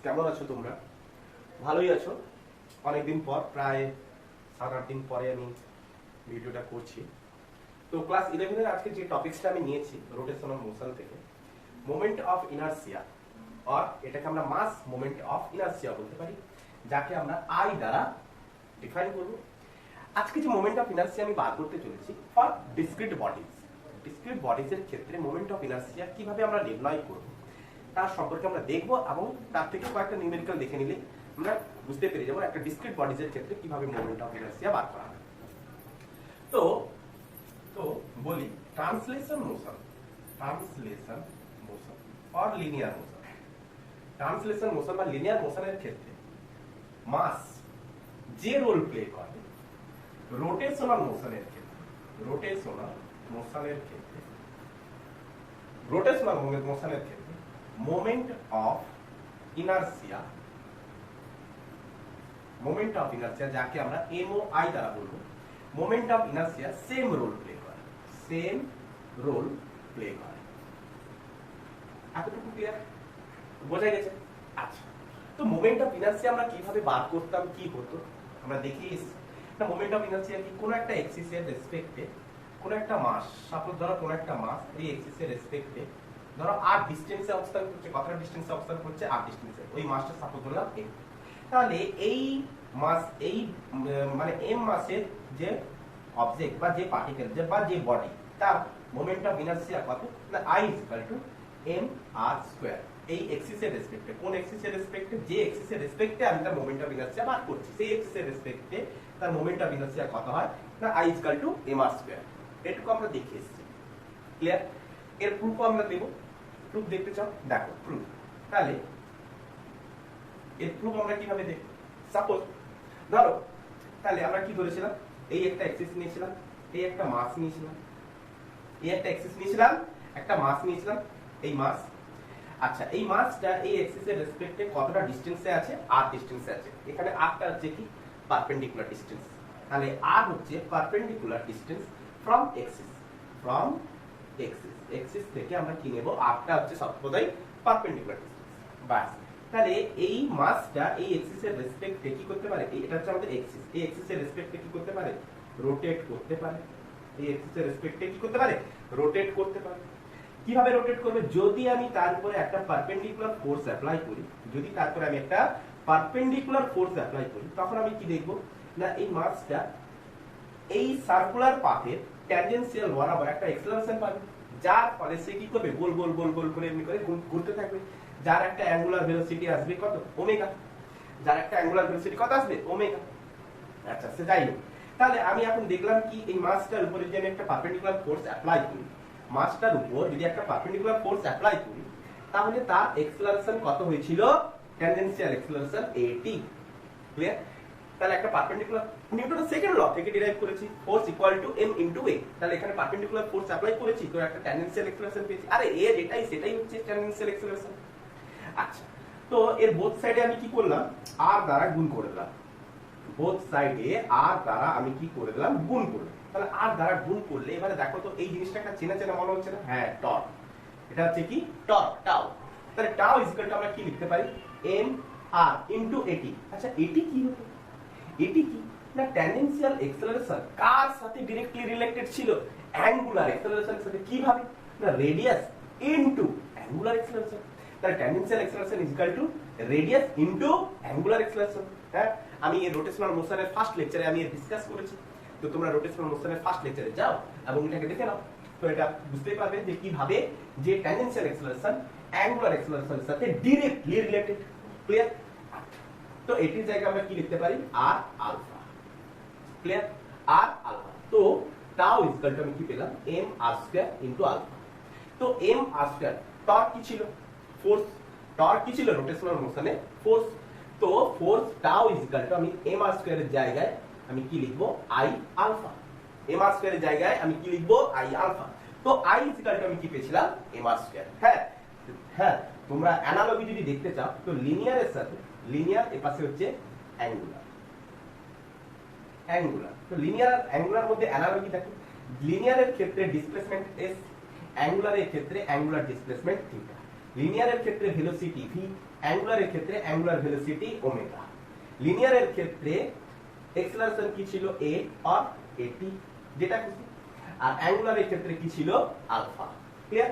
কেমন আছো তোমরা? ভালোই আছো? অনেকদিন পর, প্রায় 7-8 দিন পরে আমি ভিডিওটা করছি। তো ক্লাস 11 এর আজকে যে টপিকসটা আমি নিয়েছি রোটেশনাল মোশন থেকে, মোমেন্ট অফ ইনারশিয়া, আর এটাকে আমরা মাস মোমেন্ট অফ ইনারশিয়া বলতে পারি, যাকে আমরা আই দ্বারা ডিফাইন করব। আজকে যে মোমেন্ট অফ ইনারশিয়া আমি বার করতে চলেছি ফর ডিসক্রিট বডিজ, ডিসক্রিট বডিজের ক্ষেত্রে মোমেন্ট অফ ইনারশিয়া কিভাবে আমরা নির্ণয় করব তার সম্পর্কে আমরা দেখব, এবং তার থেকে কয়েকটা নিউমেরিক্যাল দেখে নিলে আমরা বুঝতে পেরে যাবো একটা ডিসক্রিট বডিজের ক্ষেত্রে কিভাবে মোমেন্ট অফ ইনারশিয়া বার করা হয়। তো তো বলি ট্রান্সলেশন মোশন আর লিনিয়ার মোশন। ট্রান্সলেশন মোশন বা লিনিয়ার মোশনের ক্ষেত্রে মাস যে রোল প্লে করে রোটেশনাল মোশনের ক্ষেত্রে, রোটেশনাল মোশনের ক্ষেত্রে মোমেন্ট অফ ইনারশিয়া, যাকে আমরা MOI দ্বারা বলবো, moment of inertia same role play করে, এতটুকু ক্লিয়ার? বোঝা গেছে? আচ্ছা, তো মোমেন্ট অফ ইনারশিয়া আমরা কিভাবে বার করতাম, কি হতো আমরা দেখি। না, মোমেন্ট অফ ইনারশিয়া কি কোন একটা এক্সিসের রেসপেক্টে কোন একটা মাস, সাপোজ ধরো কোন একটা মাস এই এক্সিসের রেসপেক্টে ধরো r ডিসটেন্সে অবস্থান করছে, কতটা ডিসটেন্সে অবস্থান করছে, r ডিসটেন্সে, ওই মাসটা সাপোজ ধরলাম m। তাহলে এই মাস, এই মানে m মাসের যে অবজেক্ট বা যে পার্টিকেল বা যে বডি, তার মোমেন্ট অফ ইনারশিয়া কত না I mr²। এই এক্সিসের রেসপেক্টে, কোন এক্সিসের রেসপেক্টে? যে এক্সিসের রেসপেক্টে আমি তার মোমেন্ট অফ ইনারশিয়া বার করছি, সেই এক্সিসের রেসপেক্টে তার মোমেন্ট অফ ইনারশিয়া কত হয় না I mr²। এটুকু আমরা দেখে এসেছি, ক্লিয়ার? এর প্রুফ আমরা দেব। প্রুফ দেখতে চাও? দেখো প্রুফ। তাহলে এর প্রুফ আমরা কিভাবে দেখব? সাপোজ ধরো, তাহলে আমরা কি ধরেছিলাম, এই একটা এক্সিস নিয়েছিলাম, এই একটা মাস নিয়েছিলাম, এই একটা এক্সিস নিয়েছিলাম, একটা মাস নিয়েছিলাম, এই মাস। আচ্ছা, এই মাসটা এই এক্সিসের রেসপেক্টে কতটা ডিসটেন্সে আছে? r ডিসটেন্সে আছে। এখানে rটা হচ্ছে কি পারপেন্ডিকুলার ডিসটেন্স। তাহলে r হচ্ছে perpendicular distance from axis, axis থেকে আমরা কি নেব? rটা হচ্ছে সর্বদাই পারপেন্ডিকুলার ডিসটেন্স। বাস, তাহলে এই মাসটা এই এক্সিসের রেসপেক্টে কি করতে পারে? এটা হচ্ছে আমাদের এক্সিস, এই এক্সিসের রেসপেক্টে কি করতে পারে? রোটেট করতে পারে। এই এক্সিসের রেসপেক্টে কি করতে পারে? রোটেট করতে পারে। কিভাবে রোটেট করবে? যদি আমি তার উপরে একটা পারপেন্ডিকুলার ফোর্স অ্যাপ্লাই করি, তখন আমি কি দেখব না এই মাসটা এই সার্কুলার পাথের ট্যানজেনশিয়াল বরাবর একটা অ্যাক্সেলারেশন পাবে, যার ফলে সে কি করবে? গোল গোল গোল গোল করে এমনি করে ঘুরতে থাকবে, যার একটা অ্যাঙ্গুলার ভেলোসিটি আসবে কত? ওমেগা। যার একটা অ্যাঙ্গুলার ভেলোসিটি কত আসবে? ওমেগা। আচ্ছা, সে যাই হোক, তাহলে আমি এখন দেখলাম কি এই মাসটার উপরে যদি আমি একটা পারপেন্ডিকুলার ফোর্স অ্যাপ্লাই করি, মাসটার উপর যদি একটা পারপেন্ডিকুলার ফোর্স অ্যাপ্লাই করি, তাহলে তার অ্যাক্সেলারেশন কত হয়েছিল? Tangential acceleration AT। ক্লিয়ার? তাহলে একটা পারপেন্ডিকুলার, নিউটনের সেকেন্ড ল থেকে ডিরাইভ করেছি, force equal to m into a। তাহলে এখানে পারপেন্ডিকুলার ফোর্স অ্যাপ্লাই করেছি, তো একটা ট্যানজেনশিয়াল অ্যাক্সেলারেশন পেয়েছি। আরে এর এটাই সেটাই হচ্ছে ট্যানজেনশিয়াল অ্যাক্সেলারেশন। আচ্ছা, তো এর বোথ সাইডে আমি কি করলাম? r দ্বারা গুণ করে দিলাম। বোথ সাইডে r দ্বারা আমি কি করে দিলাম? গুণ করে। তাহলে r দ্বারা গুণ করলে এবারে দেখো তো এই জিনিসটা একটা চেনা চেনা মনে হচ্ছে না? হ্যাঁ, টর্ক। এটা হচ্ছে কি? Torque, tau. তাহলে টাউ ইকুয়াল টু আমরা কি লিখতে পারি? mr into at। আচ্ছা, at কি হতো? at কি না ট্যানজেনশিয়াল অ্যাক্সেলারেশন কার সাথে ডাইরেক্টলি রিলেটেড ছিল? অ্যাঙ্গুলার অ্যাক্সেলারেশনের সাথে। কিভাবে? না রেডিয়াস ইনটু অ্যাঙ্গুলার অ্যাক্সেলারেশন। তাহলে tangential acceleration equal to radius into angular acceleration. হ্যাঁ, আমি এই রোটেশনাল মোশনের ফার্স্ট লেকচারে আমি ডিসকাস করেছি। তো তোমরা রোটেশনাল মোশনের ফার্স্ট লেকচারে যাও এবং এটাকে দেখে নাও, তো এটা বুঝতেই পারবে যে কিভাবে যে ট্যানজেনশিয়াল অ্যাক্সেলারেশন অ্যাঙ্গুলার অ্যাক্সেলারেশনের সাথে ডাইরেক্টলি রিলেটেড। ক্লিয়ার? তো এটির জায়গায় আমরা কি লিখতে পারি? r alpha. Clear? r alpha. তো টাউ ইকুয়াল টু আমি কি পেলাম? mr² into alpha. তো mr², টর্ক কি ছিল? ফোর্স। টর্ক কি ছিল? রোটেশনাল মোশনে ফোর্স। তো ফোর্স টাউ ইকুয়াল টু আমি mr² এর জায়গায় আমি কি লিখব? I alpha. mr² এর জায়গায় আমি কি লিখব? I alpha. তো I ইকুয়াল টু আমি কি পেয়েছিলাম? mr²। হ্যাঁ হ্যাঁ, তোমরা অ্যানালজি যদি দেখতে চাও তো লিনিয়ারের সাথে, লিনিয়ার এর পাশে হচ্ছে অ্যাঙ্গুলার। তো লিনিয়ার আর অ্যাঙ্গুলার মধ্যে অ্যানালজি দেখো। লিনিয়ারের ক্ষেত্রে ডিসপ্লেসমেন্ট s, অ্যাঙ্গুলারের ক্ষেত্রে অ্যাঙ্গুলার ডিসপ্লেসমেন্ট থিটা। লিনিয়ারের ক্ষেত্রে ভেলোসিটি v, অ্যাঙ্গুলারের ক্ষেত্রে অ্যাঙ্গুলার ভেলোসিটি ওমেগা, লিনিয়ারের ক্ষেত্রে অ্যাক্সেলারেশন কি ছিল a আর at যেটা খুশি, আর অ্যাঙ্গুলারের ক্ষেত্রে কি ছিল আলফা। ক্লিয়ার?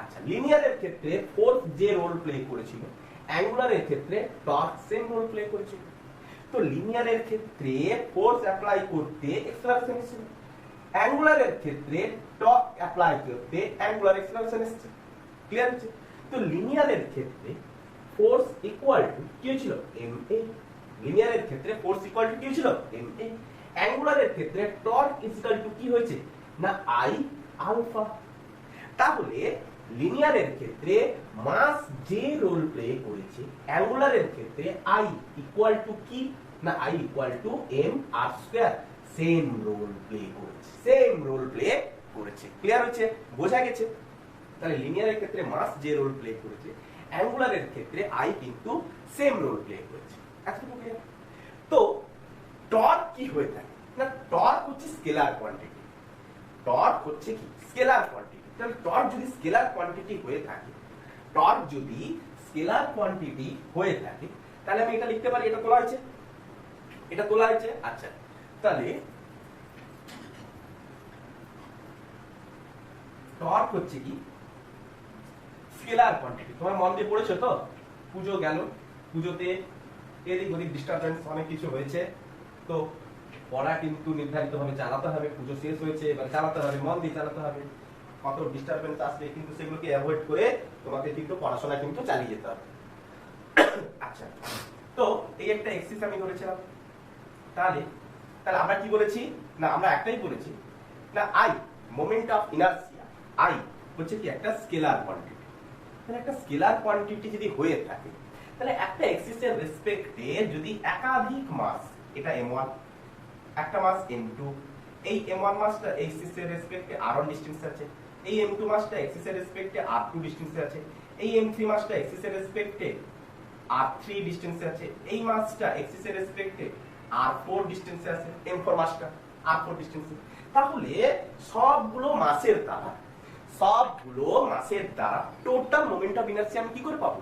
আচ্ছা, লিনিয়ারের ক্ষেত্রে ফোর্স যে রোল প্লে করেছিল, অ্যাঙ্গুলারের ক্ষেত্রে টর্ক সেম রোল প্লে করেছিল। তো লিনিয়ারের ক্ষেত্রে ফোর্স অ্যাপ্লাই করতে অ্যাক্সেলারেশন ছিল, অ্যাঙ্গুলারের ক্ষেত্রে টর্ক অ্যাপ্লাই করতে অ্যাঙ্গুলার অ্যাক্সেলারেশন এসেছে। ক্লিয়ার হচ্ছে? তো লিনিয়ারের ক্ষেত্রে ফোর্স ইকুয়াল টু কি ছিল ma, লিনিয়ারের ক্ষেত্রে ফোর্স ইকুয়াল টু কি ছিল ma, অ্যাঙ্গুলারের ক্ষেত্রে টর্ক ইকুয়াল টু কি হয়েছে না I আলফা। তাহলে লিনিয়ারের ক্ষেত্রে মাস যে রোল প্লে করেছে, অ্যাঙ্গুলারের ক্ষেত্রে I ইকুয়াল টু কি না I equal to m r square, same role play করেছে, সেম রোল প্লে করেছে। ক্লিয়ার হচ্ছে? বোঝা গেছে? তাহলে লিনিয়ারের ক্ষেত্রে মাস যে রোল প্লে করেছে, অ্যাঙ্গুলারের ক্ষেত্রে I কিন্তু সেম রোল প্লে করেছে। এতটুকু ক্লিয়ার? তো টর্ক কি হয়ে থাকে না, টর্ক হচ্ছে স্কেলার কোয়ান্টিটি। টর্ক হচ্ছে কি স্কেলার কোয়ান্টিটি। তাহলে টর্ক যদি স্কেলার কোয়ান্টিটি হয়ে থাকে, টর্ক যদি স্কেলার কোয়ান্টিটি হয়ে থাকে, তাহলে আমি এটা লিখতে পারি, এটা তোলা হয়েছে, এটা তোলা হয়েছে। আচ্ছা, তাহলে টর্ক হচ্ছে কি স্কেলার কোয়ান্টিটি। তোমার মন দিয়ে পড়েছো তো? পুজো গেল, পুজোতে এদিক ওদিক ডিস্টারবেন্স অনেক কিছু হয়েছে, তো পড়া কিন্তু নির্ধারিত ভাবে চালাতে হবে। পুজো শেষ হয়েছে, এবার চালাতে হবে, মন দিয়ে চালাতে হবে। কত ডিস্টারবেন্স আসবে কিন্তু সেগুলোকে অ্যাভয়েড করে তোমাকে কিন্তু পড়াশোনা কিন্তু চালিয়ে যেতে হবে। আচ্ছা, তো এই একটা এক্সিস আমি ধরেছিলাম। তাহলে তাহলে আমরা কি বলেছি না, আমরা একটাই বলেছি না I moment of inertia, I হচ্ছে কি একটা স্কেলার কোয়ান্টিটি। তাহলে একটা স্কেলার কোয়ান্টিটি যদি হয়ে থাকে, তাহলে একটা এক্সিসের রেসপেক্টে যদি একাধিক মাস, এটা m1, একটা মাস m2, এই m1 মাসটা এক্সিসের রেসপেক্টে r1 ডিসটেন্স আছে, এই m2 মাসটা এক্সিসের রেসপেক্টে r2 ডিসটেন্সে আছে, এই m3 মাসটা এক্সিসের রেসপেক্টে r3 ডিসটেন্সে আছে, এই মাসটা এক্সিসের রেসপেক্টে r4 ডিসটেন্সে আছে, m4 মাসটা r4 ডিসটেন্সে। তাহলে সবগুলো মাসের দ্বারা টোটাল মোমেন্ট অফ ইনারশিয়া আমি কি করে পাবো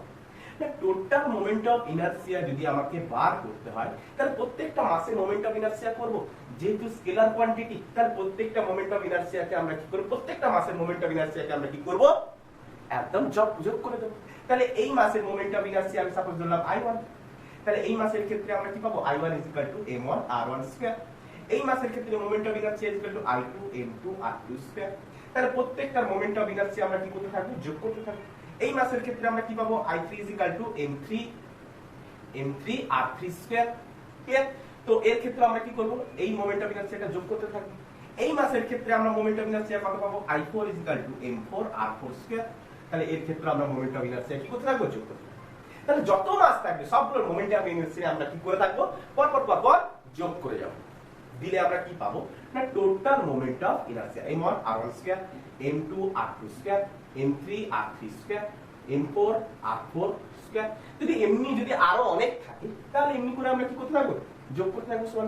না, টোটাল মোমেন্ট অফ ইনারশিয়া যদি আমাকে বার করতে হয়, তাহলে প্রত্যেকটা মাসের মোমেন্ট অফ ইনারশিয়া করব। যেহেতু স্কেলার কোয়ান্টিটি, তাহলে প্রত্যেকটা মোমেন্ট অফ ইনারশিয়াকে আমরা কি করব, প্রত্যেকটা মাসের মোমেন্ট অফ ইনারশিয়াকে আমরা কি করব, একদম যোগ করে দেব। তাহলে এই মাসের মোমেন্ট অফ ইনারশিয়া আমি সাপোজ ধরলাম I1, তাহলে এই মাসের ক্ষেত্রে আমরা কি পাবো I1 m1 r1 স্কয়ার। এই মাসের ক্ষেত্রে moment of inertia I2 m2 r2 square. তাহলে প্রত্যেকটার মোমেন্ট অফ ইনারশিয়া আমরা কি করতে থাকবো, যোগ করতে থাকবো। এই মাসের ক্ষেত্রে আমরা কি পাবো I3 m3 r3 square. Clear? তো এর ক্ষেত্রে আমরা কি করব, এই মোমেন্ট অফ ইনারশিয়াটা যোগ করতে থাকবো। এই মাসের ক্ষেত্রে আমরা মোমেন্ট অফ ইনারশিয়া কত পাবো I4 m4 r4 স্কয়ার। তাহলে এর ক্ষেত্রে আমরা মোমেন্ট অফ ইনারশিয়া কি করতে থাকবো, যোগ করতে থাকবো। তাহলে যত মাস থাকবে সবগুলোর মোমেন্ট অফ ইনারশিয়া আমরা কি করে থাকবো, পর যোগ করে যাব। দিলে আমরা কি পাবো না, total moment of inertia m1 r1 square, m2 r2 square, m3 r3 square, m4 r4 square. যদি এমনি যদি আরো অনেক থাকে, তাহলে এমনি করে আমরা কি করতে থাকবো, যোগ করতে থাকবো, সমান।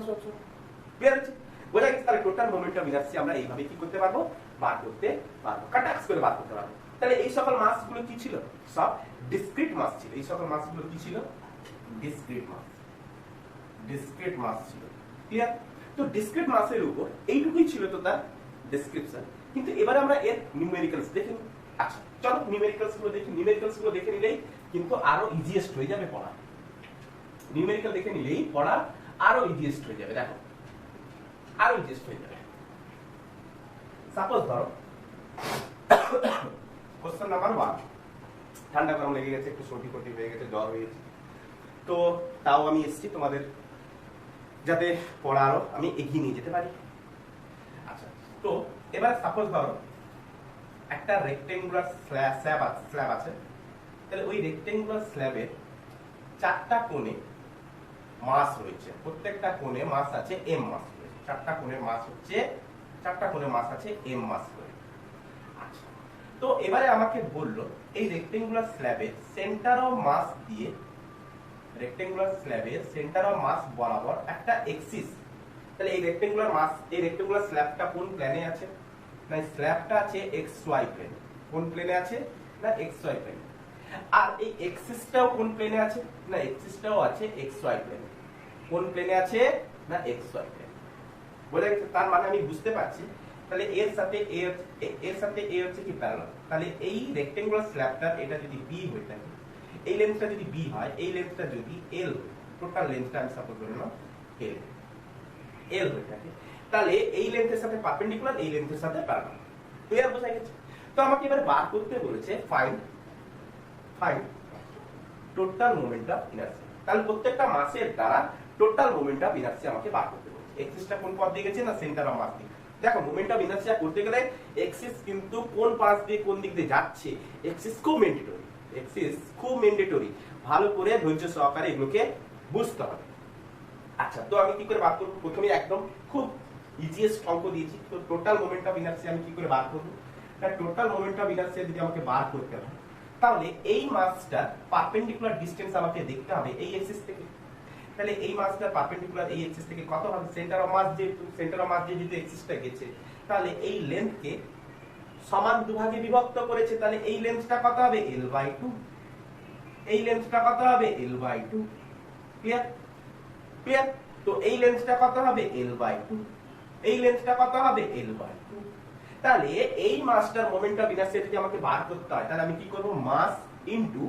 ক্লিয়ার আছে? বোঝা গেছে? তাহলে টোটাল মোমেন্ট অফ ইনারশিয়া আমরা এইভাবে কি করতে পারবো, বার করতে পারবো, কাটাক্স করে বার করতে পারবো। তাহলে এই সকল মাসগুলো কি ছিল, সব ডিসক্রিট মাস ছিল। এই সকল মাসগুলো কি ছিল, ডিসক্রিট মাস ছিল। ক্লিয়ার? তো ডিসক্রিট মাসের উপর এইটুকুই ছিল তো তার ডেসক্রিপশন। কিন্তু এবারে আমরা এর নিউমেরিক্যালস দেখে নিই। আচ্ছা, চলো নিউমেরিক্যালস গুলো দেখি। নিউমেরিক্যালস গুলো দেখে নিলেই কিন্তু আরো ইজিয়েস্ট হয়ে যাবে পড়া। নিউমেরিক্যাল দেখে নিলেই পড়া আরো ইজিয়েস্ট হয়ে যাবে। দেখো, আরো ইজিয়েস্ট হয়ে যাবে। সাপোজ ধরো কোশ্চেন নাম্বার 1, ঠান্ডা গরম লেগে গেছে, একটু সর্দি ফর্দি হয়ে গেছে, জ্বর হয়ে গেছে, তো তাও আমি এসেছি তোমাদের যাতে পড়া আরো আমি এগিয়ে নিয়ে যেতে পারি। আচ্ছা, তো এবার সাপোজ ধরো একটা রেক্টেঙ্গুলার স্ল্যাব আছে। তাহলে ওই রেক্টেঙ্গুলার স্ল্যাবের 4টা কোণে মাস রয়েছে, প্রত্যেকটা কোণে মাস আছে m মাস রয়েছে। 4টা কোণে মাস আছে m মাস করে। আচ্ছা, তো এবারে আমাকে বললো এই রেক্টেঙ্গুলার স্ল্যাবের সেন্টার অফ মাস দিয়ে, রেক্টেঙ্গুলার স্ল্যাবের সেন্টার অফ মাস বরাবর একটা এক্সিস। তাহলে এই রেক্টেঙ্গুলার স্ল্যাবটা কোন প্লেনে আছে না, স্ল্যাবটা আছে xy প্লেন। কোন প্লেনে আছে না, xy প্লেনে। আর এই এক্সিসটাও কোন প্লেনে আছে না এক্সিসটাও আছে xy প্লেনে কোন প্লেনে আছে না xy প্লেনে বলে তার মানে আমি বুঝতে পারছি তাহলে এর সাথে এ হচ্ছে কি প্যারালাল তাহলে এই রেক্টেঙ্গুলার স্ল্যাবটার এটা যদি b হয়ে থাকে এই লেন্থটা যদি b হয় এই লেন্থটা যদি l টোটাল লেন্থটা আমি সাপোজ ধরে নাও l হয়ে থাকে তাহলে এই লেন্থের সাথে পারপেন্ডিকুলার এই লেন্থের সাথে প্যারালাল ক্লিয়ার বোঝা গেছে তো আমাকে এবার বার করতে বলেছে find total moment of inertia তাহলে প্রত্যেকটা মাসের দ্বারা টোটাল মোমেন্ট অফ ইনারশিয়া আমাকে বার করতে বলেছে এক্সিসটা কোন পথ দিয়ে গেছে না সেন্টার অফ মাস দিয়ে দেখো মোমেন্ট অফ ইনারশিয়া করতে গেলে এক্সিস কিন্তু কোন পাশ দিয়ে কোন দিক দিয়ে যাচ্ছে এক্সিস খুব ম্যান্ডেটরি ভালো করে ধৈর্য সহকারে এগুলোকে বুঝতে হবে আচ্ছা তো আমি কি করে বার করব প্রথমে একদম খুব ইজিয়েস্ট অঙ্ক দিয়েছি তো টোটাল মোমেন্ট অফ ইনারশিয়া আমি কি করে বার করব তাহলে টোটাল মোমেন্ট অফ ইনারশিয়া যদি আমাকে বার করতে হয় তাহলে এই মাসটার পারপেন্ডিকুলার ডিসটেন্স আমাকে দেখতে হবে এই এক্সিস থেকে তাহলে এই মাসটার পারপেন্ডিকুলার এই এক্সিস থেকে কত হবে সেন্টার অফ মাস যেহেতু এক্সিসটা গেছে তাহলে এই লেন্থকে সমান দুভাগে বিভক্ত করেছে তাহলে এই লেন্থটা কত হবে l/2 এই লেন্থটা কত হবে l/2 ক্লিয়ার তো এই লেন্থটা কত হবে l/2 এই লেন্থটা কত হবে l/2 তাহলে এই মাসটার মোমেন্ট অফ ইনারশিয়া যদি আমাকে বার করতে হয় তাহলে আমি কি করব মাস ইনটু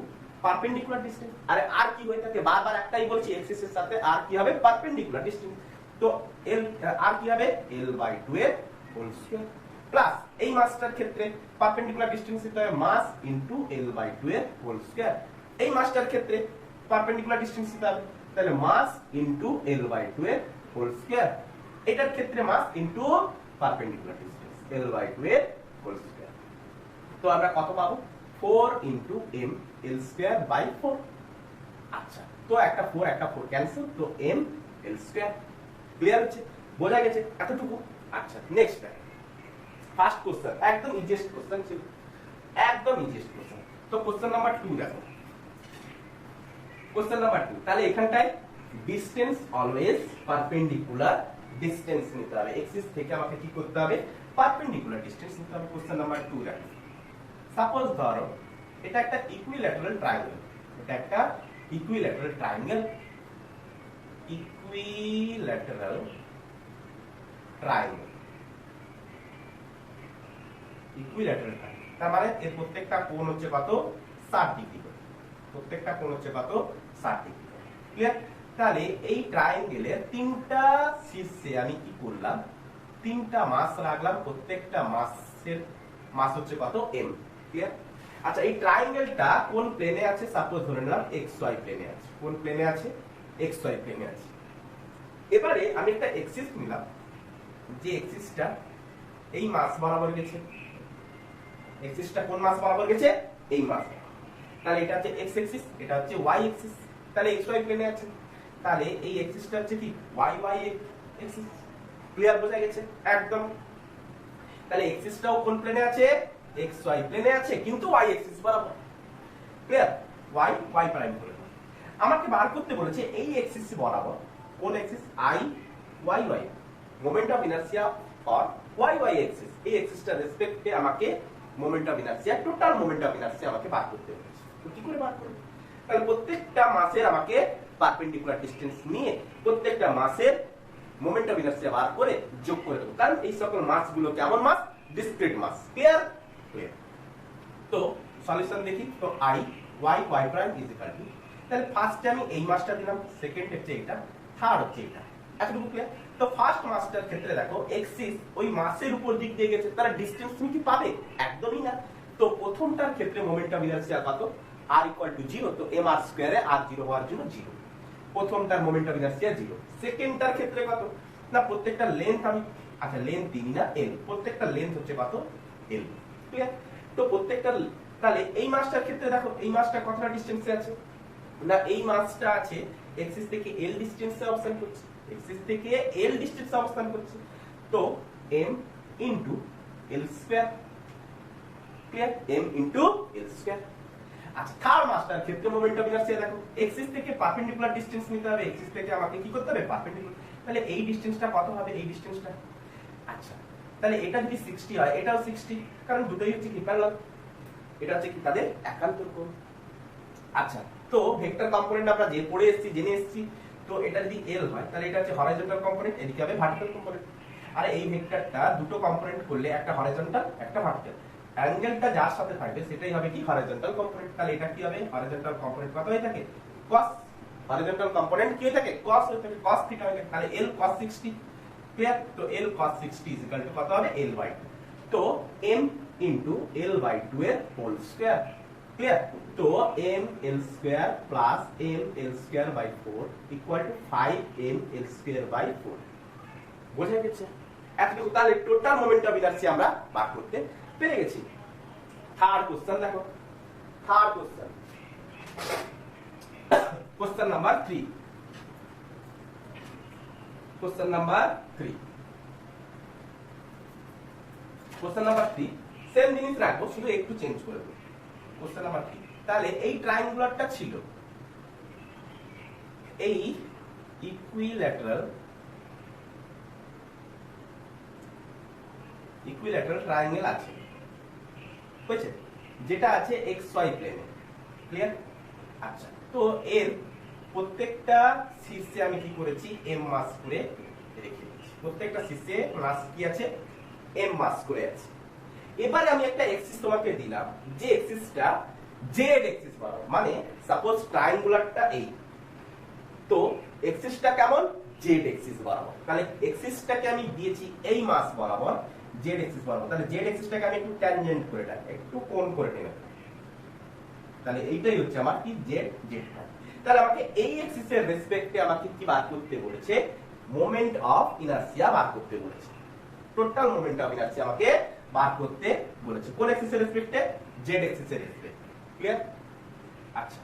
পারপেন্ডিকুলার ডিসটেন্স আরে আর কি হয়ে থাকে বারবার একটাই বলছি এক্সিস এর সাথে আর কি হবে পারপেন্ডিকুলার ডিসটেন্স তো l আর কি হবে l/2 এর হোল স্কয়ার প্লাস এই মাসটার ক্ষেত্রে পারপেন্ডিকুলার ডিসটেন্স হতে হবে মাস ইনটু l/2 এর হোল স্কয়ার এই মাসটার ক্ষেত্রে পারপেন্ডিকুলার ডিসটেন্স হতে হবে তাহলে মাস ইনটু l/2 এর হোল স্কয়ার এটার ক্ষেত্রে মাস ইনটু পারপেন্ডিকুলার ডিসটেন্স l/2 এর হোল স্কয়ার তো আমরা কত পাবো 4 into m l square by 4 আচ্ছা তো একটা 4 ক্যান্সেল তো m l স্কয়ার ক্লিয়ার হচ্ছে বোঝা গেছে এতটুকু আচ্ছা নেক্সট ফার্স্ট কোশ্চেন একদম ইজিয়েস্ট কোশ্চেন ছিল তো কোশ্চেন নাম্বার 2 দেখো কোশ্চেন নাম্বার 2 তাহলে এখানটায় ডিসটেন্স অলওয়েজ পারপেন্ডিকুলার ডিসটেন্স নিতে হবে এক্সিস থেকে আমাকে কি করতে হবে পারপেন্ডিকুলার ডিসটেন্স নিতে হবে কোশ্চেন নাম্বার 2 দেখো সাপোজ ধরো এটা একটা ইকুইল্যাটারাল ট্রায়াঙ্গেল তার মানে এর প্রত্যেকটা কোণ হচ্ছে কত 60 ডিগ্রি করে ক্লিয়ার তাহলে এই ট্রায়াঙ্গেলের তিনটা শীর্ষে আমি কি করলাম তিনটা মাস রাখলাম প্রত্যেকটা মাস হচ্ছে কত m ক্লিয়ার আচ্ছা এই ট্রায়াঙ্গেলটা কোন প্লেনে আছে সাপোজ ধরে নিলাম xy প্লেনে আছে কোন প্লেনে আছে xy প্লেনে আছে এবারে আমি একটা এক্সিস নিলাম যে এক্সিসটা এই মাস বরাবর গেছে এক্সিসটা কোন মাস বরাবর গেছে এই মাস তাহলে এটা হচ্ছে x এক্সিস এটা হচ্ছে y এক্সিস তাহলে xy প্লেনে আছে তাহলে এই এক্সিসটা হচ্ছে কি y এক্সিস ক্লিয়ার বোঝা গেছে একদম তাহলে এক্সিসটাও কোন প্লেনে আছে xy প্লেনে আছে কিন্তু y এক্সিস বরাবর ক্লিয়ার y প্রাইম করে আমাকে বার করতে বলেছে এই এক্সিস বরাবর কোন axis y moment of inertia for y axis এই এক্সিসটার রেসপেক্টে আমাকে moment of inertia total moment of inertia আমাকে বার করতে বলেছে তো কি করে বার করব তাহলে প্রত্যেকটা মাসের আমাকে পারপেন্ডিকুলার ডিসটেন্স নিয়ে প্রত্যেকটা মাসের মোমেন্ট অফ ইনারশিয়া বার করে যোগ করে দেব কারণ এই সকল মাসগুলো কেমন মাস ডিসক্রিট মাস ক্লিয়ার তো সলিউশন দেখি তো y prime is equal to তাহলে ফার্স্টে আমি এই মাসটা দিলাম সেকেন্ড হচ্ছে এটা থার্ড হচ্ছে এটা এতটুকু ক্লিয়ার তো ফার্স্ট মাসটার ক্ষেত্রে দেখো এক্সিস ওই মাসের উপর দিক দিয়ে গেছে তার ডিসটেন্স তুমি কি পাবে একদমই না তো প্রথমটার ক্ষেত্রে মোমেন্ট অফ ইনারশিয়া কত r = 0 তো m r স্কয়ারে r 0 হওয়ার জন্য 0 প্রথমটার মোমেন্ট অফ ইনারশিয়া 0 সেকেন্ডটার ক্ষেত্রে কত না প্রত্যেকটা লেন্থ আমি আচ্ছা লেন্থ দিই না l প্রত্যেকটা লেন্থ হচ্ছে কত l ক্লিয়ার তো প্রত্যেকটা তাহলে এই মাসটার ক্ষেত্রে দেখো এই মাসটা কতটা ডিসটেন্সে আছে না এই মাসটা আছে এক্সিস থেকে l ডিসটেন্সে অবস্থান করছে তো m into l square clear m into l square আচ্ছা থার্ড মাসটার ক্ষেত্রে মোমেন্ট অফ ইনারশিয়া দেখো এক্সিস থেকে পারপেন্ডিকুলার ডিসটেন্স নিতে হবে এক্সিস থেকে আমাকে কি করতে হবে পারপেন্ডিকুলার তাহলে এই ডিসটেন্সটা কত হবে এই ডিসটেন্সটা আচ্ছা তাহলে এটা যদি 60 হয় এটাও 60 কারণ দুটোই হচ্ছে কি প্যারালাল এটা হচ্ছে কি তাদের একান্তর কোণ আচ্ছা, তো ভেক্টর কম্পোনেন্ট আমরা যে পড়ে এসেছি, জেনে এসেছি, তো এটা যদি এল হয় তাহলে এটা হচ্ছে হরাইজন্টাল কম্পোনেন্ট, এদিকে হবে ভার্টিক্যাল কম্পোনেন্ট। আর এই ভেক্টরটা দুটো কম্পোনেন্ট করলে একটা হরাইজন্টাল একটা ভার্টিক্যাল, অ্যাঙ্গেলটা যার সাথে থাকবে সেটাই হবে কি হরাইজন্টাল কম্পোনেন্ট। তাহলে এটা কি হবে হরাইজন্টাল কম্পোনেন্ট কত হয়ে থাকে cos, হরাইজন্টাল কম্পোনেন্ট কি হয়ে থাকে cos হয়ে থাকে, cos থিটা হয়ে থাকে। তাহলে l cos 60 ক্লিয়ার। তো l cos 60 কত হবে l/2, তো m ইনটু l/2 এর হোল স্কয়ার ক্লিয়ার। তো m l square plus m l square by 4 equal to 5m l square by 4। বোঝা গেছে এতটুকু? তাহলে টোটাল মোমেন্ট অফ ইনারশিয়া আমরা বার করতে পেরে গেছি। থার্ড কোশ্চেন দেখো, third question, question number 3, question number 3, question number 3 same জিনিস রাখবো, শুধু একটু চেঞ্জ করে দেবো। কোশ্চেন নাম্বার 3, তাহলে এই ট্রায়াঙ্গুলারটা ছিল এই ইকুইল্যাটারাল ট্রায়াঙ্গেল আছে, বুঝছে, যেটা আছে xy প্লেনে ক্লিয়ার। আচ্ছা, তো এর প্রত্যেকটা শীর্ষে আমি কি করেছি m মাস করে রেখে দিয়েছি, প্রত্যেকটা শীর্ষে মাস কি আছে m মাস করে আছে। এবারে আমি একটা এক্সিস তোমাকে দিলাম, যে এক্সিসটা জেড এক্সিস বরাবর, মানে সাপোজ ট্রায়াঙ্গুলারটা এই, তো এক্সিসটা কেমন জেড এক্সিস বরাবর। তাহলে এক্সিসটাকে আমি দিয়েছি এই মাস বরাবর জেড এক্সিস বরাবর, তাহলে জেড এক্সিসটাকে আমি একটু ট্যানজেন্ট করে রাখি, একটু কোণ করে নেব। তাহলে এইটাই হচ্ছে আমার কি জেড জেড। তাহলে আমাকে এই এক্সিসের রেসপেক্টে আমাকে কি বার করতে বলেছে, মোমেন্ট অফ ইনারশিয়া বার করতে বলেছে। টোটাল মোমেন্ট অফ ইনারশিয়া আমাকে বার করতে বলেছে, কোন এক্সিসের রেসপেক্টে, জেড এক্সিসের রেসপেক্টে ক্লিয়ার। আচ্ছা,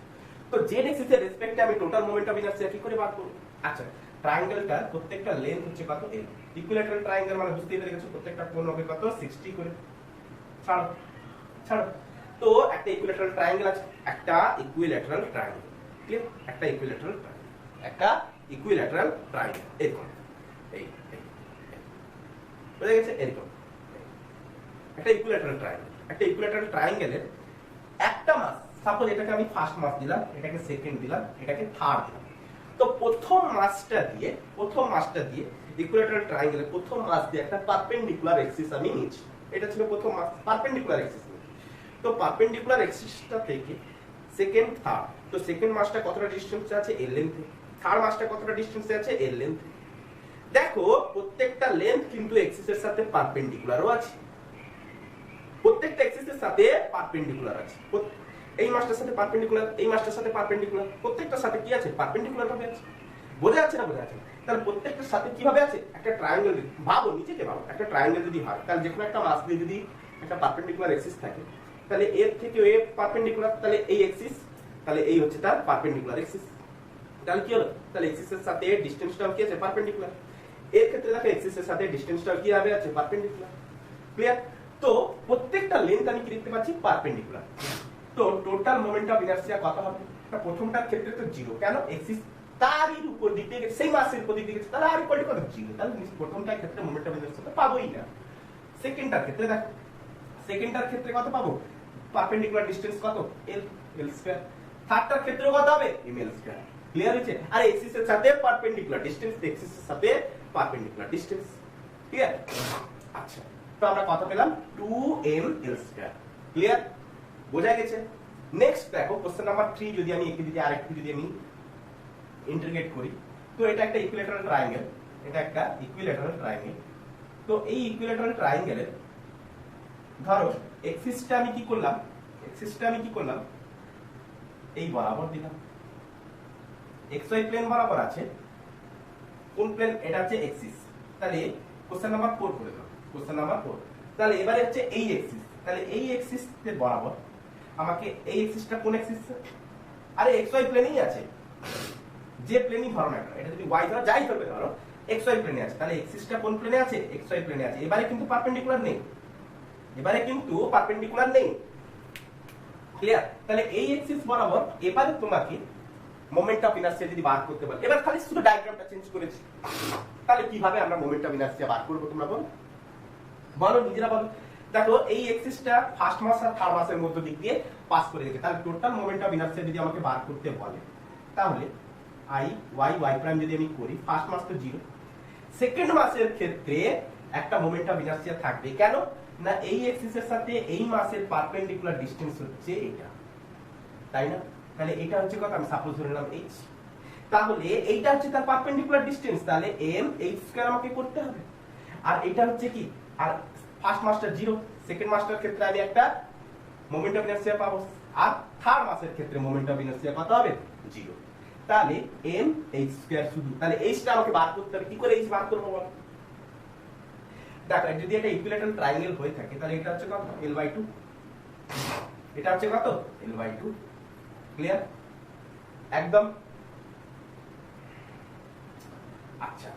তো জেড এক্সিসের রেসপেক্টে আমি টোটাল মোমেন্ট অফ ইনারশিয়া কি করে বার করব। আচ্ছা, ট্রায়াঙ্গেলটার প্রত্যেকটা লেন্থ হচ্ছে কত l, ইকুইল্যাটারাল ট্রায়াঙ্গেল মানে বুঝতেই পেরে গেছো, প্রত্যেকটা কোণ হবে কত 60 করে। ছাড়ো ছাড়ো, তো একটা ইকুইল্যাটারাল ট্রায়াঙ্গেল আছে, একটা ইকুইল্যাটারাল ট্রায়াঙ্গেল ক্লিয়ার, একটা ইকুইল্যাটারাল ট্রায়াঙ্গেল, একটা ইকুইল্যাটারাল ট্রায়াঙ্গেল এরকম, এই বুঝা গেছে, এরকম একটা ইকুইল্যাটারাল ট্রায়াঙ্গেল। একটা ইকুইল্যাটারাল ট্রায়াঙ্গেলের একটা মাস, সাপোজ এটাকে আমি ফার্স্ট মাস দিলাম, এটাকে সেকেন্ড দিলাম, এটাকে থার্ড দিলাম। তো প্রথম মাসটা দিয়ে ইকুইল্যাটারাল ট্রায়াঙ্গেলের প্রথম মাস দিয়ে একটা পারপেন্ডিকুলার এক্সিস আমি নিয়েছি, এটা ছিল প্রথম মাস, পারপেন্ডিকুলার এক্সিস। তো পারপেন্ডিকুলার এক্সিসটা থেকে সেকেন্ড থার্ড, তো সেকেন্ড মাসটা কতটা ডিসটেন্সে আছে এর লেন্থে, থার্ড মাসটা কতটা ডিসটেন্সে আছে এর লেন্থে। দেখো প্রত্যেকটা লেন্থ কিন্তু এক্সিসের সাথে পারপেন্ডিকুলারও আছে, প্রত্যেকটা এক্সিসের সাথে পারপেন্ডিকুলার আছে, এই মাসটার সাথে পারপেন্ডিকুলার, এই মাসটার সাথে পারপেন্ডিকুলার, প্রত্যেকটার সাথে কি আছে পারপেন্ডিকুলার ভাবে আছে। বোঝা যাচ্ছে না বোঝা যাচ্ছে? তাহলে প্রত্যেকটার সাথে কিভাবে আছে, একটা ট্রায়াঙ্গেল ভাবো, নিজেকে ভাবো, একটা ট্রায়াঙ্গেল যদি হয় তাহলে যেকোনো একটা মাস দিয়ে যদি একটা পারপেন্ডিকুলার এক্সিস থাকে, তাহলে এর থেকে এ পারপেন্ডিকুলার, তাহলে এই এক্সিস, তাহলে এই হচ্ছে তার পারপেন্ডিকুলার এক্সিস। তাহলে কি হলো, তাহলে এক্সিসের সাথে ডিসটেন্সটাও কি আছে পারপেন্ডিকুলার। এর ক্ষেত্রে দেখো এক্সিসের সাথে ডিসটেন্সটাও কি হবে আছে পারপেন্ডিকুলার ক্লিয়ার। তো প্রত্যেকটা লেন্থ আমি কি দেখতে পাচ্ছি পারপেন্ডিকুলার। তো টোটাল মোমেন্ট অফ ইনারশিয়া কত হবে, প্রথমটার ক্ষেত্রে তো জিরো, কেন এক্সিস তারই উপর দিক দিয়ে সেই মাসের উপর দিক দিয়ে গেছে, তাহলে আর ইকুয়াল টু কত জিরো, তাহলে প্রথমটার ক্ষেত্রে মোমেন্ট অফ ইনারশিয়া পাবোই না। সেকেন্ডটার ক্ষেত্রে দেখো, সেকেন্ডটার ক্ষেত্রে কত পাবো, পারপেন্ডিকুলার ডিসটেন্স কত l, l স্কয়ার। থার্ডটার ক্ষেত্রে কত হবে m l স্কয়ার। ক্লিয়ার হয়েছে? আর এক্সিসের সাথে পারপেন্ডিকুলার ডিসটেন্স, এক্সিসের সাথে পারপেন্ডিকুলার ডিসটেন্স ক্লিয়ার। আচ্ছা, তো আমরা কত পেলাম 2m l স্কয়ার ক্লিয়ার, বোঝা গেছে। নেক্সট দেখো কোশ্চেন নাম্বার 3, যদি আমি একে যদি আরেকটু যদি আমি ইন্টিগ্রেট করি, তো এটা একটা ইকুইল্যাটারাল ট্রায়াঙ্গেল, এটা একটা ইকুইল্যাটারাল ট্রায়াঙ্গেল। তো এই ইকুইল্যাটারাল ট্রায়াঙ্গেলের ধরো এক্সিসটা আমি কি করলাম, এই বরাবর দিলাম, xy প্লেন বরাবর আছে, কোন প্লেন, এটা হচ্ছে এক্সিস। তাহলে কোশ্চেন নাম্বার 4 করে দাও, কোশ্চেন নাম্বার 4। তাহলে এবারে হচ্ছে এই এক্সিস, তাহলে এই এক্সিস এর বরাবর আমাকে এই এক্সিসটা কোন এক্সিস, আরে xy প্লেনেই আছে, যে প্লেনই ধরো না, এটা যদি y ধরো যাই ধরবে ধরো xy প্লেনে আছে, তাহলে এক্সিসটা কোন প্লেনে আছে xy প্লেনে আছে। এবারে কিন্তু পারপেন্ডিকুলার নেই, ক্লিয়ার। তাহলে এই এক্সিস বরাবর এবারে তোমাকে মোমেন্ট অফ ইনারশিয়া যদি বার করতে বলে, এবার খালি শুধু ডায়াগ্রামটা চেঞ্জ করেছি, তাহলে কিভাবে আমরা মোমেন্ট অফ ইনারশিয়া বার করব তোমরা বলো নিজেরা বলো। দেখো এই এক্সিসটা ফার্স্ট মাস আর থার্ড মাসের মধ্য দিক দিয়ে পাস করে গেছে, তাহলে টোটাল মোমেন্ট অফ ইনার্সিয়া যদি আমাকে বার করতে বলে তাহলে আই ওয়াই ওয়াই প্রাইম যদি আমি করি, ফার্স্ট মাস তো 0, সেকেন্ড মাসের ক্ষেত্রে একটা মোমেন্ট অফ ইনার্সিয়া থাকবে। কেন না এই এক্সিসের সাথে এই মাসের পারপেন্ডিকুলার ডিসটেন্স হচ্ছে এটা, তাই না? তাহলে এটা হচ্ছে কত, আমি সাপোজ ধরে নিলাম h, তাহলে এইটা হচ্ছে তার পারপেন্ডিকুলার ডিসটেন্স, তাহলে m h স্কয়ার আমাকে করতে হবে। আর এটা হচ্ছে কি, আর ফার্স্ট মাসটা 0, সেকেন্ড মাসটার ক্ষেত্রে আমি একটা মোমেন্ট অফ ইনার্সিয়া পাবো, আর থার্ড মাসের ক্ষেত্রে মোমেন্ট অফ ইনার্সিয়া কত হবে, 0। তাহলে m h স্কয়ার শুধু, তাহলে h টা আমাকে বার করতে হবে। কি করে h বার করব বলো? দেখো যদি এটা ইকুইল্যাটারাল ট্রায়াঙ্গেল হয়ে থাকে তাহলে এটা হচ্ছে কত, l/2, এটা হচ্ছে কত, l/2। ক্লিয়ার একদম? আচ্ছা,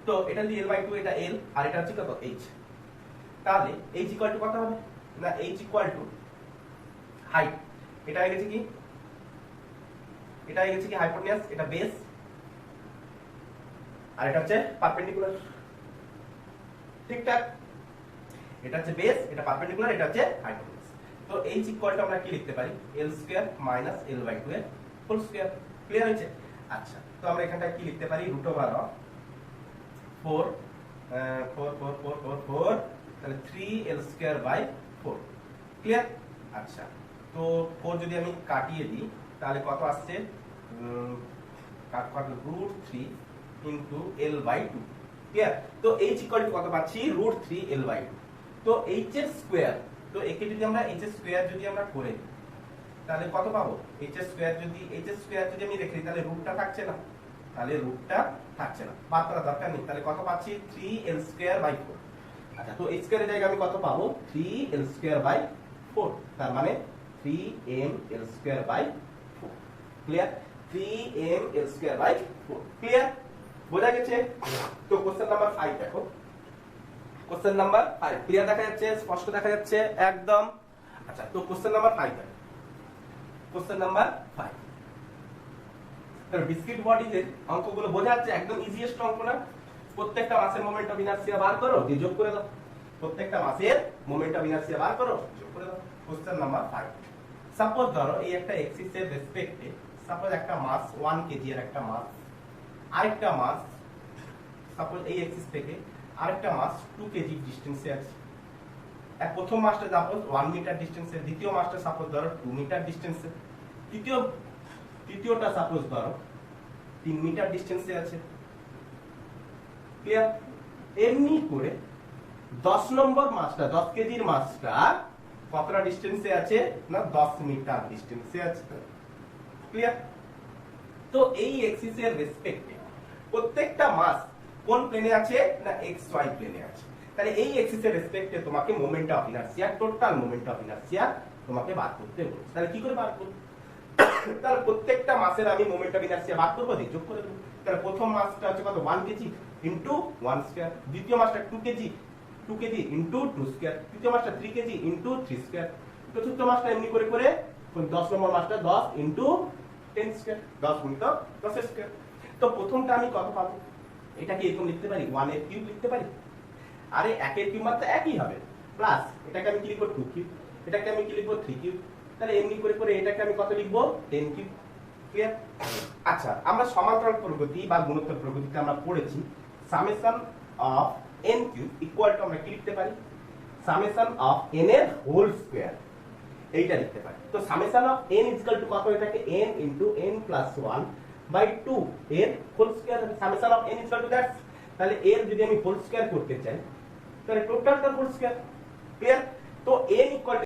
তো এটা যদি l/2, এটা l, আর এটা হচ্ছে কত, h, তাহলে h ইকুয়াল টু কত হবে না, h ইকুয়াল টু হাইট, এটা হয়ে গেছে কি, এটা হয়ে গেছে কি হাইপোটেনিয়াস, এটা বেস, আর এটা হচ্ছে পারপেন্ডিকুলার। ঠিকঠাক, এটা হচ্ছে বেস, এটা পারপেন্ডিকুলার, এটা হচ্ছে হাইপোটেনিয়াস। তো h ইকুয়াল টু আমরা কি লিখতে পারি, l স্কয়ার মাইনাস l/2 এর হোল স্কয়ার। ক্লিয়ার হয়েছে? আচ্ছা, তো আমরা এখানটা কি লিখতে পারি, রুট ওভার অফ 4 তাহলে 3l স্কয়ার বাই 4। ক্লিয়ার? আচ্ছা, তো 4 যদি আমি কাটিয়ে দিই তাহলে কত আসছে, কত, √3 ইনটু l/2। ক্লিয়ার? তো h ইকুয়াল টু কত পাচ্ছি, √3 l/2। তো h এর স্কয়ার, তো একে যদি আমরা h এর স্কয়ার যদি আমরা করে দিই তাহলে কত পাবো, h এর স্কয়ার যদি আমি রেখে দিই তাহলে রুটটা থাকছে না, তাহলে রুটটা থাকছে না, বাদ করার দরকার নেই। তাহলে কত পাচ্ছি, 3l স্কয়ার বাই 4। আচ্ছা, তো h স্কয়ারের জায়গায় আমি কত পাবো, 3l স্কয়ার বাই 4, তার মানে 3ml square by 4। Clear? 3ml square by 4। Clear? বোঝা গেছে? তো কোশ্চেন নাম্বার 5 দেখো, কোশ্চেন নাম্বার 5 ক্লিয়ার দেখা যাচ্ছে, স্পষ্ট দেখা যাচ্ছে একদম? আচ্ছা, তো কোশ্চেন নাম্বার 5 দেখো, কোশ্চেন নাম্বার 5, ডিসক্রিট বডিজের অঙ্কগুলো বোঝা যাচ্ছে, একদম ইজিয়েস্ট অঙ্ক না? প্রত্যেকটা মাসের মোমেন্ট অফ ইনার্সিয়া বার করো, দিয়ে যোগ করে দাও, প্রত্যেকটা মাসের মোমেন্ট অফ ইনার্সিয়া বার করো, যোগ করে দাও। কোশ্চেন নাম্বার 5, সাপোজ ধরো এই একটা এক্সিস এর রেসপেক্টে, সাপোজ একটা মাস 1 কেজি এর একটা মাস, আরেকটা মাস সাপোজ এই এক্সিস থেকে আরেকটা মাস 2 কেজি ডিসটেন্সে আছে। প্রথম মাসটা সাপোজ 1 মিটার ডিসটেন্সে, দ্বিতীয় মাসটা সাপোজ ধরো 2 মিটার ডিসটেন্সে, তৃতীয়টা সাপোজ ধরো 3 মিটার ডিসটেন্সে আছে। ক্লিয়ার? এমনি করে 10 নম্বর মাসটা, 10 কেজির মাসটা কতটা ডিসটেন্সে আছে না, 10 মিটার ডিসটেন্সে আছে। ক্লিয়ার? তো এই এক্সিস এর রেসপেক্টে প্রত্যেকটা মাস কোন প্লেনে আছে না, xy প্লেনে আছে। তাহলে এই এক্সিস এর রেসপেক্টে তোমাকে moment of inertia, total moment of inertia তোমাকে বার করতে বলছে। তাহলে কি করে বার করব? তাহলে প্রত্যেকটা মাসের আমি মোমেন্ট অফ ইনার্সিয়া বার করব, দিয়ে যোগ করে দেব। তাহলে প্রথম মাসটা হচ্ছে কত, 1 কেজি ইনটু 1 স্কয়ার, দ্বিতীয় মাসটা 2 কেজি ইনটু 2 স্কয়ার, তৃতীয় মাসটা 3 কেজি ইনটু 3 স্কয়ার, চতুর্থ মাসটা এমনি করে করে 10 নম্বর মাসটা 10 ইনটু 10 স্কয়ার, 10 গুণিত 10 স্কয়ার। তো প্রথমটা আমি কত পাবো, এটাকে এরকম লিখতে পারি, 1 এর কিউব লিখতে পারি। আরে 1 এর কিউব মানে একই হবে, প্লাস এটাকে আমি কি লিখব, 2 কিউব, এটাকে আমি কি লিখব, 3 কিউব। তাহলে এমনি করে করে এটাকে আমি কত লিখব, 10 কিউব। ক্লিয়ার? আচ্ছা, আমরা সমান্তরাল প্রগতি বা গুণোত্তর প্রগতিতে আমরা পড়েছি summation of n cube equal to আমরা কি লিখতে পারি, সামেশন অফ n এর হোল স্কয়ার, এইটা লিখতে পারি। তো summation of n equal to কত হয়ে থাকে, n into n plus 1 by 2 এর হোল স্কয়ার হবে। Summation of n equal to that, তাহলে এর যদি আমি হোল স্কয়ার করতে চাই তাহলে টোটালটা হোল স্কয়ার। ক্লিয়ার? তো n ইকুয়াল